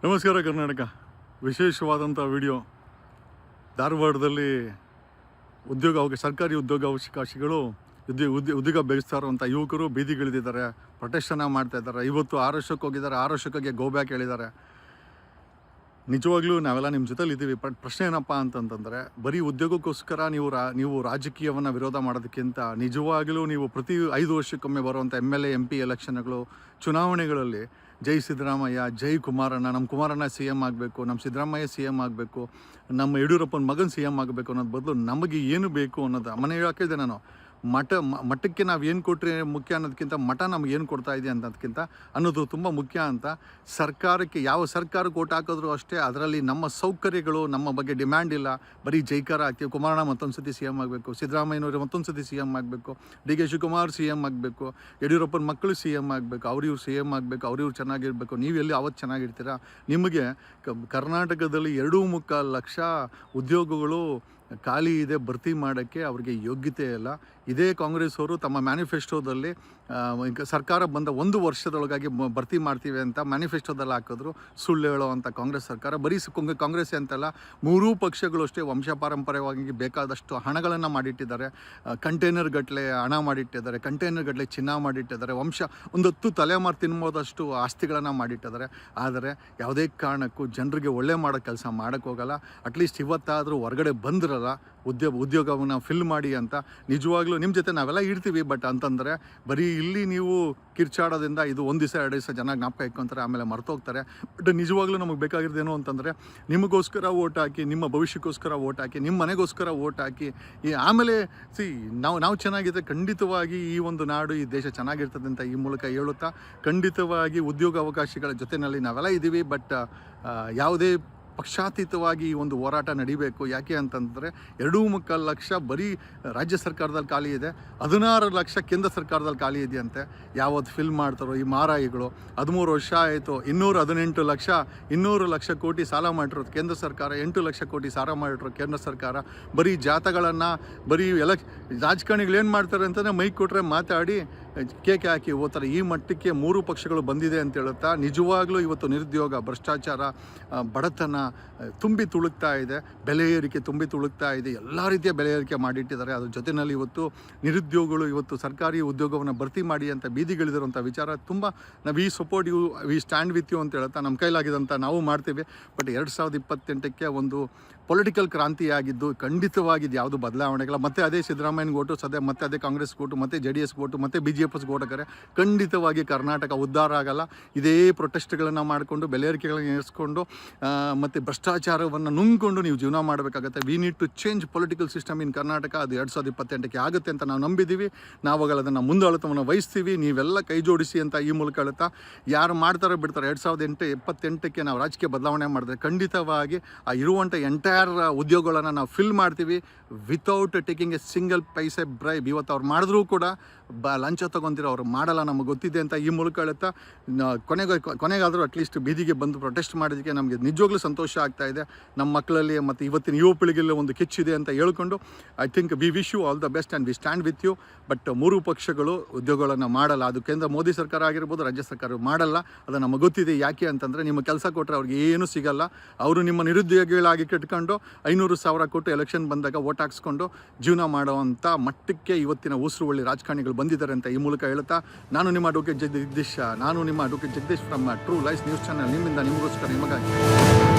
ನಮಸ್ಕಾರ ಕರ್ನಾಟಕ. ವಿಶೇಷವಾದಂಥ ವಿಡಿಯೋ. ಧಾರವಾಡದಲ್ಲಿ ಸರ್ಕಾರಿ ಉದ್ಯೋಗಾವಕಾಶಗಳು ಉದ್ಯೋಗ ಬಯಸ್ತಾ ಇರುವಂಥ ಯುವಕರು ಬೀದಿಗಿಳಿದಿದ್ದಾರೆ, ಪ್ರೊಟೆಸ್ಟನ್ನು ಮಾಡ್ತಾ ಇದ್ದಾರೆ. ಇವತ್ತು 6 ವರ್ಷಕ್ಕೆ ಹೋಗಿದ್ದಾರೆ, 6 ವರ್ಷಕ್ಕೆ ಗೋ ಬ್ಯಾಕ್ ಹೇಳಿದ್ದಾರೆ. ನಿಜವಾಗ್ಲೂ ನಾವೆಲ್ಲ ನಿಮ್ಮ ಜೊತೆಲಿ ಇದ್ದೀವಿ. ಪ್ರಶ್ನೆ ಏನಪ್ಪ ಅಂತಂತಂದರೆ, ಬರೀ ಉದ್ಯೋಗಕ್ಕೋಸ್ಕರ ನೀವು ರಾಜಕೀಯವನ್ನು ವಿರೋಧ ಮಾಡೋದಕ್ಕಿಂತ ನಿಜವಾಗಲೂ ನೀವು ಪ್ರತಿ 5 ವರ್ಷಕ್ಕೊಮ್ಮೆ ಬರುವಂಥ MLA MP ಎಲೆಕ್ಷನ್ಗಳು, ಚುನಾವಣೆಗಳಲ್ಲಿ ಜೈ ಸಿದ್ದರಾಮಯ್ಯ, ಜೈ ಕುಮಾರಣ್ಣ, ನಮ್ಮ ಕುಮಾರಣ್ಣ CM ಆಗಬೇಕು, ನಮ್ಮ ಸಿದ್ದರಾಮಯ್ಯ CM ಆಗಬೇಕು, ನಮ್ಮ ಯಡಿಯೂರಪ್ಪನ ಮಗನ CM ಆಗಬೇಕು ಅನ್ನೋದು ಬದಲು ನಮಗೆ ಏನು ಬೇಕು ಅನ್ನೋದು ಮನೆ ಹೇಳೋಕ್ಕಿದೆ. ನಾನು ಮಠಕ್ಕೆ ನಾವು ಏನು ಕೊಟ್ಟರೆ ಮುಖ್ಯ ಅನ್ನೋದಕ್ಕಿಂತ ಮಠ ನಮ್ಗೆ ಏನು ಕೊಡ್ತಾ ಇದೆ ಅನ್ನೋದಕ್ಕಿಂತ ಅನ್ನೋದು ತುಂಬ ಮುಖ್ಯ ಅಂತ. ಸರ್ಕಾರಕ್ಕೆ ಯಾವ ಸರ್ಕಾರಕ್ಕೆ ಓಟ್ ಹಾಕಿದ್ರು ಅಷ್ಟೇ, ಅದರಲ್ಲಿ ನಮ್ಮ ಸೌಕರ್ಯಗಳು, ನಮ್ಮ ಬಗ್ಗೆ ಡಿಮ್ಯಾಂಡ್ ಇಲ್ಲ. ಬರೀ ಜೈಕಾರ ಆಗ್ತೀವಿ. ಕುಮಾರಣ್ಣ ಮತ್ತೊಂದು ಸತಿ CM ಆಗಬೇಕು, ಸಿದ್ದರಾಮಯ್ಯನವರು ಮತ್ತೊಂದು ಸತಿ CM ಆಗಬೇಕು, DK ಶಿವಕುಮಾರ್ CM ಆಗಬೇಕು, ಯಡಿಯೂರಪ್ಪನ ಮಕ್ಕಳು CM ಆಗಬೇಕು, ಅವ್ರಿವ್ರು CM ಆಗಬೇಕು, ಅವ್ರಿವ್ರು ಚೆನ್ನಾಗಿರಬೇಕು. ನೀವೆಲ್ಲಿ ಅವತ್ತು ಚೆನ್ನಾಗಿರ್ತೀರಾ? ನಿಮಗೆ ಕರ್ನಾಟಕದಲ್ಲಿ 2.25 ಲಕ್ಷ ಉದ್ಯೋಗಗಳು ಖಾಲಿ ಇದೆ, ಭರ್ತಿ ಮಾಡೋಕ್ಕೆ ಅವ್ರಿಗೆ ಯೋಗ್ಯತೆ ಇಲ್ಲ. ಇದೇ ಕಾಂಗ್ರೆಸ್ ಅವರು ತಮ್ಮ ಮ್ಯಾನಿಫೆಸ್ಟೋದಲ್ಲಿ ಸರ್ಕಾರ ಬಂದ 1 ವರ್ಷದೊಳಗಾಗಿ ಭರ್ತಿ ಮಾಡ್ತೀವಿ ಅಂತ ಮ್ಯಾನಿಫೆಸ್ಟೋದಲ್ಲಿ ಹಾಕಿದ್ರು. ಸುಳ್ಳು ಹೇಳೋವಂಥ ಕಾಂಗ್ರೆಸ್ ಸರ್ಕಾರ. ಬರೀ ಕಾಂಗ್ರೆಸ್ ಅಂತಲ್ಲ, 3 ಪಕ್ಷಗಳು ಅಷ್ಟೇ ವಂಶಪಾರಂಪರ್ಯವಾಗಿ ಬೇಕಾದಷ್ಟು ಹಣಗಳನ್ನು ಮಾಡಿಟ್ಟಿದ್ದಾರೆ. ಕಂಟೈನರ್ ಗಟ್ಟಲೆ ಹಣ ಮಾಡಿಟ್ಟಿದ್ದಾರೆ, ಕಂಟೈನರ್ ಗಟ್ಟಲೆ ಚಿನ್ನ ಮಾಡಿಟ್ಟಿದ್ದಾರೆ, ಒಂದು 10 ತಲೆಮಾರು ತಿನ್ಬೋದಷ್ಟು ಆಸ್ತಿಗಳನ್ನು ಮಾಡಿಟ್ಟಿದ್ದಾರೆ. ಆದರೆ ಯಾವುದೇ ಕಾರಣಕ್ಕೂ ಜನರಿಗೆ ಒಳ್ಳೆ ಮಾಡೋ ಕೆಲಸ ಮಾಡೋಕ್ಕೆ ಹೋಗಲ್ಲ. ಅಟ್ಲೀಸ್ಟ್ ಇವತ್ತಾದರೂ ಹೊರಗಡೆ ಬಂದ್ರಲ್ಲ, ಉದ್ಯೋಗವನ್ನು ಫಿಲ್ ಮಾಡಿ ಅಂತ. ನಿಜವಾಗ್ಲೂ ನಿಮ್ಮ ಜೊತೆ ನಾವೆಲ್ಲ ಇರ್ತೀವಿ. ಬಟ್ ಅಂತಂದರೆ ಬರೀ ಇಲ್ಲಿ ನೀವು ಕಿರ್ಚಾಡೋದ್ರಿಂದ ಇದು 1 ದಿವಸ 2 ದಿವಸ ಜನ ಜ್ಞಾಪಕ ಇಟ್ಕೊತಾರೆ, ಆಮೇಲೆ ಮರ್ತೋಗ್ತಾರೆ. ಬಟ್ ನಿಜವಾಗ್ಲೂ ನಮಗೆ ಬೇಕಾಗಿರೋದೇನು ಅಂತಂದರೆ, ನಿಮಗೋಸ್ಕರ ಓಟ್ ಹಾಕಿ, ನಿಮ್ಮ ಭವಿಷ್ಯಕ್ಕೋಸ್ಕರ ಓಟ್ ಹಾಕಿ, ನಿಮ್ಮ ಮನೆಗೋಸ್ಕರ ಓಟ್ ಹಾಕಿ. ಆಮೇಲೆ ನಾವು ಚೆನ್ನಾಗಿದ್ದರೆ ಖಂಡಿತವಾಗಿ ಈ ಒಂದು ನಾಡು, ಈ ದೇಶ ಚೆನ್ನಾಗಿರ್ತದೆ ಅಂತ ಈ ಮೂಲಕ ಹೇಳುತ್ತಾ, ಖಂಡಿತವಾಗಿ ಉದ್ಯೋಗ ಅವಕಾಶಗಳ ಜೊತೆಯಲ್ಲಿ ನಾವೆಲ್ಲ ಇದ್ದೀವಿ. ಬಟ್ ಯಾವುದೇ ಪಕ್ಷಾತೀತವಾಗಿ ಈ ಒಂದು ಹೋರಾಟ ನಡಿಬೇಕು. ಯಾಕೆ ಅಂತಂದರೆ 2.25 ಲಕ್ಷ ಬರೀ ರಾಜ್ಯ ಸರ್ಕಾರದಲ್ಲಿ ಖಾಲಿ ಇದೆ, 16 ಲಕ್ಷ ಕೇಂದ್ರ ಸರ್ಕಾರದಲ್ಲಿ ಖಾಲಿ ಇದೆಯಂತೆ. ಯಾವತ್ತು ಫಿಲ್ ಮಾಡ್ತಾರೋ ಈ ಮಾರಾಯಿಗಳು. 13 ವರ್ಷ ಆಯಿತು, 200 ಲಕ್ಷ ಕೋಟಿ ಸಾಲ ಮಾಡಿರೋದು ಕೇಂದ್ರ ಸರ್ಕಾರ, 8 ಲಕ್ಷ ಕೋಟಿ ಸಾಲ ಮಾಡಿರೋ ಕೇಂದ್ರ ಸರ್ಕಾರ. ಬರೀ ಜಾತಗಳನ್ನು ಬರೀ ರಾಜಕಾರಣಿಗಳು ಏನು ಮಾಡ್ತಾರೆ ಅಂತಲೇ ಮೈಕ್ ಕೊಟ್ಟರೆ ಮಾತಾಡಿ ಕೇಕೆ ಹಾಕಿ ಹೋಗ್ತಾರೆ. ಈ ಮಟ್ಟಕ್ಕೆ 3 ಪಕ್ಷಗಳು ಬಂದಿದೆ ಅಂತ ಹೇಳುತ್ತಾ, ನಿಜವಾಗ್ಲೂ ಇವತ್ತು ನಿರುದ್ಯೋಗ, ಭ್ರಷ್ಟಾಚಾರ, ಬಡತನ ತುಂಬಿ ತುಳುಕ್ತಾ ಇದೆ, ಬೆಲೆ ಏರಿಕೆ ತುಂಬಿ ತುಳುಕ್ತಾ ಇದೆ. ಎಲ್ಲ ರೀತಿಯ ಬೆಲೆ ಏರಿಕೆ ಮಾಡಿಟ್ಟಿದ್ದಾರೆ. ಅದ್ರ ಜೊತೆಯಲ್ಲಿ ಇವತ್ತು ನಿರುದ್ಯೋಗಿಗಳು ಇವತ್ತು ಸರ್ಕಾರಿ ಉದ್ಯೋಗವನ್ನು ಭರ್ತಿ ಮಾಡಿ ಅಂತ ಬೀದಿಗಿಳಿದಿರುವಂಥ ವಿಚಾರ ತುಂಬ ನಾವು support you, stand with you ಅಂತ ಹೇಳ್ತಾ ನಮ್ಮ ಕೈಲಾಗಿದಂಥ ನಾವು ಮಾಡ್ತೀವಿ. ಬಟ್ 2028ಕ್ಕೆ ಒಂದು ಪೊಲಿಟಿಕಲ್ ಕ್ರಾಂತಿಯಾಗಿದ್ದು ಖಂಡಿತವಾಗಿದ್ದು ಯಾವುದು ಬದಲಾವಣೆಗಳ. ಮತ್ತೆ ಅದೇ ಸಿದ್ದರಾಮಯ್ಯನಿಗೆ ಓಟು, ಮತ್ತೆ ಅದೇ ಕಾಂಗ್ರೆಸ್ ಓಟು, ಮತ್ತೆ JDS ಓಟು, ಮತ್ತೆ BJP's ಓಟಕರೆ ಖಂಡಿತವಾಗಿ ಕರ್ನಾಟಕ ಉದ್ಧಾರ ಆಗಲ್ಲ. ಇದೇ ಪ್ರೊಟೆಸ್ಟ್ಗಳನ್ನು ಮಾಡಿಕೊಂಡು, ಬೆಲೆ ಏರಿಕೆಗಳನ್ನು ಏರಿಸ್ಕೊಂಡು, ಮತ್ತು ಭ್ರಷ್ಟಾಚಾರವನ್ನು ನುಂಗ್ಕೊಂಡು ನೀವು ಜೀವನ ಮಾಡಬೇಕಾಗತ್ತೆ. We need to change political system in Karnataka. ಅದು 2028ಕ್ಕೆ ಆಗುತ್ತೆ ಅಂತ ನಾವು ನಂಬಿದ್ದೀವಿ. ನಾವಾಗ ಅದನ್ನು ಮುಂದಾಳತ್ವವನ್ನು ವಹಿಸ್ತೀವಿ. ನೀವೆಲ್ಲ ಕೈ ಜೋಡಿಸಿ ಅಂತ ಈ ಮೂಲಕ ಹೇಳುತ್ತಾ, ಯಾರು ಮಾಡ್ತಾರೋ ಬಿಡ್ತಾರೆ, 2028ಕ್ಕೆ ನಾವು ರಾಜಕೀಯ ಬದಲಾವಣೆ ಮಾಡಿದ್ರೆ ಖಂಡಿತವಾಗಿ ಆ ಇರುವಂಥ ಎಂಟೈರ್ ಉದ್ಯೋಗಗಳನ್ನು ನಾವು ಫಿಲ್ ಮಾಡ್ತೀವಿ without taking A single paise bribe. ಇವತ್ತು ಅವ್ರು ಮಾಡಿದ್ರೂ ಕೂಡ ಲಂಚ ತೊಗೊಂತಿರೋ ಅವ್ರು ಮಾಡಲ್ಲ, ನಮಗೆ ಗೊತ್ತಿದೆ ಅಂತ ಈ ಮೂಲಕ ಹೇಳುತ್ತಾ, ಕೊನೆಗಾದರೂ ಅಟ್ಲೀಸ್ಟ್ ಬೀದಿಗೆ ಬಂದು ಪ್ರೊಟೆಸ್ಟ್ ಮಾಡೋದಕ್ಕೆ ನಮಗೆ ನಿಜವಾಗ್ಲೂ ಸಂತೋಷ ಆಗ್ತಾ ಇದೆ. ನಮ್ಮ ಮಕ್ಕಳಲ್ಲಿ ಮತ್ತು ಇವತ್ತಿನ ಯುವ ಪೀಳಿಗೆಯಲ್ಲಿ ಒಂದು ಕೆಚ್ಚಿದೆ ಅಂತ ಹೇಳ್ಕೊಂಡು, I think we wish you all the best and we stand with you. But 3 ಪಕ್ಷಗಳು ಉದ್ಯೋಗಗಳನ್ನು ಮಾಡಲ್ಲ. ಅದು ಕೇಂದ್ರ ಮೋದಿ ಸರ್ಕಾರ ಆಗಿರ್ಬೋದು, ರಾಜ್ಯ ಸರ್ಕಾರ ಮಾಡಲ್ಲ. ಅದು ನಮಗೆ ಗೊತ್ತಿದೆ. ಯಾಕೆ ಅಂತಂದರೆ, ನಿಮ್ಮ ಕೆಲಸ ಕೊಟ್ಟರೆ ಅವ್ರಿಗೆ ಏನೂ ಸಿಗಲ್ಲ. ಅವರು ನಿಮ್ಮ ನಿರುದ್ಯೋಗಿಗಳಾಗಿ ಕಟ್ಕೊಂಡು 500,000 ಕೊಟ್ಟು ಎಲೆಕ್ಷನ್ ಬಂದಾಗ ಓಟ್ ಹಾಕ್ಸ್ಕೊಂಡು ಜೀವನ ಮಾಡುವಂಥ ಮಟ್ಟಕ್ಕೆ ಇವತ್ತಿನ ಉಸಿರುವಳ್ಳಿ ರಾಜಕಾರಣಿಗಳು ಬಂದಿದ್ದಾರೆ ಅಂತ ಈ ಮೂಲಕ ಹೇಳುತ್ತಾ, ನಾನು ನಿಮ್ಮ advocate Jagadish from true life news channel, ನಿಮ್ಮಿಂದ ನಿಮಗೋಸ್ಕರ ನಿಮಗಾಗಿ.